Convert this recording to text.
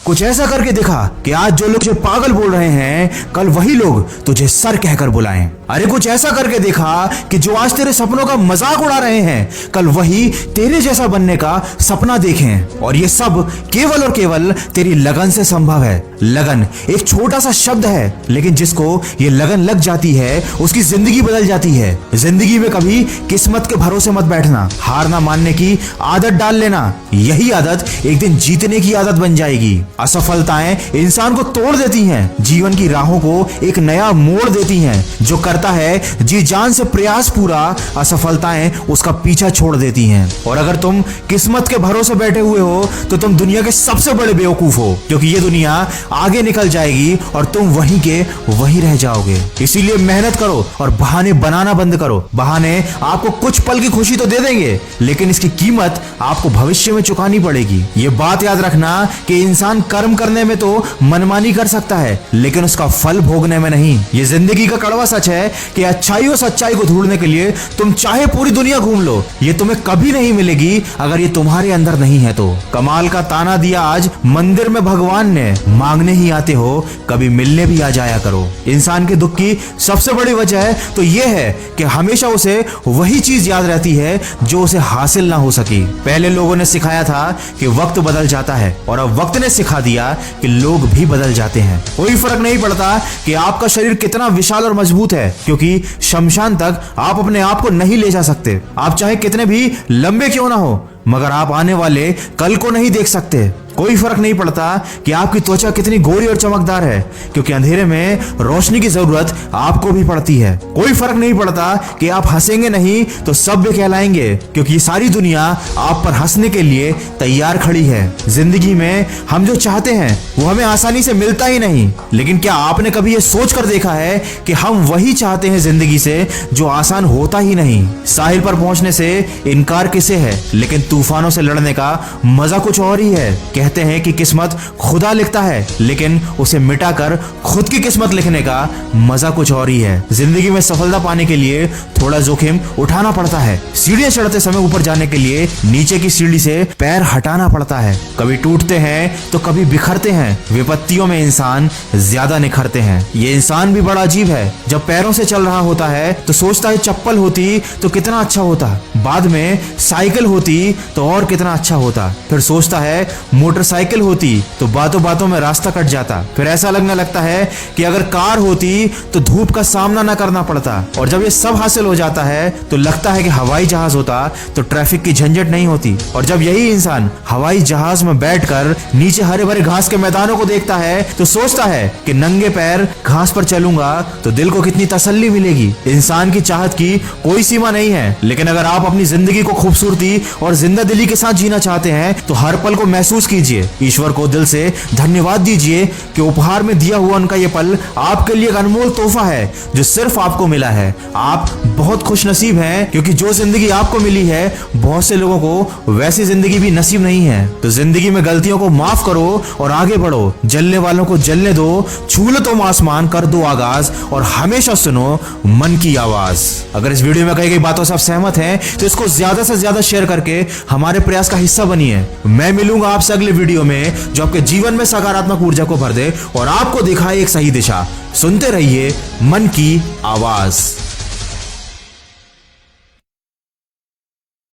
कुछ ऐसा करके दिखा कि आज जो लोग तुझे पागल बोल रहे हैं कल वही लोग तुझे सर कहकर बुलाएं। अरे कुछ ऐसा करके दिखा कि जो आज तेरे सपनों का मजाक उड़ा रहे हैं कल वही तेरे जैसा बनने का सपना देखें। और ये सब केवल और केवल तेरी लगन से संभव है। लगन एक छोटा सा शब्द है, लेकिन जिसको ये लगन लग जाती है उसकी जिंदगी बदल जाती है। जिंदगी में कभी किस्मत के भरोसे मत बैठना, हार ना मानने की आदत डाल लेना। यही आदत एक दिन जीतने की आदत बन जाएगी। असफलताएं इंसान को तोड़ देती हैं, जीवन की राहों को एक नया मोड़ देती हैं। जो करता है जी जान से प्रयास पूरा, असफलताएं उसका पीछा छोड़ देती हैं। और अगर तुम किस्मत के भरोसे बैठे हुए हो तो तुम दुनिया के सबसे बड़े बेवकूफ हो, क्योंकि ये दुनिया आगे निकल जाएगी और तुम वहीं के वहीं रह जाओगे। इसीलिए मेहनत करो और बहाने बनाना बंद करो। बहाने आपको कुछ पल की खुशी तो दे देंगे, लेकिन इसकी कीमत आपको भविष्य में चुकानी पड़ेगी। ये बात याद रखना कि इंसान कर्म करने में तो मनमानी कर सकता है, लेकिन उसका फल भोगने में नहीं। ये जिंदगी का कड़वा सच है कि अच्छाई और सच्चाई को ढूंढने के लिए तुम चाहे पूरी दुनिया घूम लो, ये तुम्हें कभी नहीं मिलेगी अगर ये तुम्हारे अंदर नहीं है तो। कमाल का ताना दिया आज मंदिर में भगवान ने, मांगने ही आते हो कभी मिलने भी आ जाया करो। इंसान के दुख की सबसे बड़ी वजह तो ये है कि हमेशा उसे वही चीज याद रहती है जो उसे हासिल ना हो सकी। पहले लोगों ने सिखाया था कि वक्त बदल जाता है, और अब वक्त ने सिखा दिया कि लोग भी बदल जाते हैं। कोई फर्क नहीं पड़ता कि आपका शरीर कितना विशाल और मजबूत है, क्योंकि शमशान तक आप अपने आप को नहीं ले जा सकते। आप चाहे कितने भी लंबे क्यों ना हो, मगर आप आने वाले कल को नहीं देख सकते। कोई फर्क नहीं पड़ता कि आपकी त्वचा कितनी गोरी और चमकदार है, क्योंकि अंधेरे में रोशनी की जरूरत आपको भी पड़ती है। कोई फर्क नहीं पड़ता कि आप हंसेंगे नहीं तो सभ्य कहलाएंगे, क्योंकि ये सारी दुनिया आप पर हंसने के लिए तैयार खड़ी है। जिंदगी में हम जो चाहते हैं वो हमें आसानी से मिलता ही नहीं, लेकिन क्या आपने कभी ये सोच कर देखा है कि हम वही चाहते हैं जिंदगी से जो आसान होता ही नहीं। साहिल पर पहुंचने से इनकार किसे है, लेकिन तूफानों से लड़ने का मजा कुछ और ही है। कहते हैं कि किस्मत खुदा लिखता है, लेकिन उसे मिटाकर खुद की किस्मत लिखने का मजा कुछ और ही है। जिंदगी में सफलता पाने के लिए थोड़ा जोखिम उठाना पड़ता है। सीढ़ियां चढ़ते समय ऊपर जाने के लिए नीचे की सीढ़ी से पैर हटाना पड़ता है। कभी टूटते हैं तो कभी बिखरते हैं। विपत्तियों में इंसान ज्यादा निखरते हैं। ये इंसान भी बड़ा अजीब है। जब पैरों से चल रहा होता है तो सोचता है चप्पल होती तो कितना अच्छा होता, बाद में साइकिल होती तो और कितना अच्छा होता, फिर सोचता है मोटरसाइकिल होती तो बातों बातों में रास्ता कट जाता, फिर ऐसा लगने लगता है कि अगर कार होती तो धूप का सामना ना करना पड़ता, और जब ये सब हासिल हो जाता है तो लगता है कि हवाई जहाज होता तो ट्रैफिक की झंझट नहीं होती। और जब यही इंसान हवाई जहाज में बैठकर नीचे हरे भरे घास के मैदानों को देखता है तो सोचता है कि नंगे पैर घास पर चलूंगा तो दिल को कितनी तसल्ली मिलेगी। इंसान की चाहत की कोई सीमा नहीं है, लेकिन अगर आप अपनी जिंदगी को खूबसूरती और जिंदा दिली के साथ जीना चाहते हैं तो हर पल को महसूस कीजिए। ईश्वर को दिल से धन्यवाद दीजिए कि उपहार में दिया हुआ उनका ये पल आपके लिए एक अनमोल तोहफा है जो सिर्फ आपको मिला है। आप बहुत खुशनसीब हैं, क्योंकि जो जिंदगी आपको मिली है बहुत से लोगों को वैसी जिंदगी भी नसीब नहीं है। तो जिंदगी में गलतियों को माफ करो और आगे बढ़ो। जलने वालों को जलने दो, छू लो तुम आसमान, कर दो आगाज और हमेशा सुनो मन की आवाज। अगर इस वीडियो में कही गई बातों से आप सहमत हैं तो इसको ज्यादा से ज्यादा शेयर करके हमारे प्रयास का हिस्सा बनिए। मैं मिलूंगा आपसे अगले वीडियो में जो आपके जीवन में सकारात्मक ऊर्जा को भर दे और आपको दिखाए एक सही दिशा। सुनते रहिए मन की आवाज।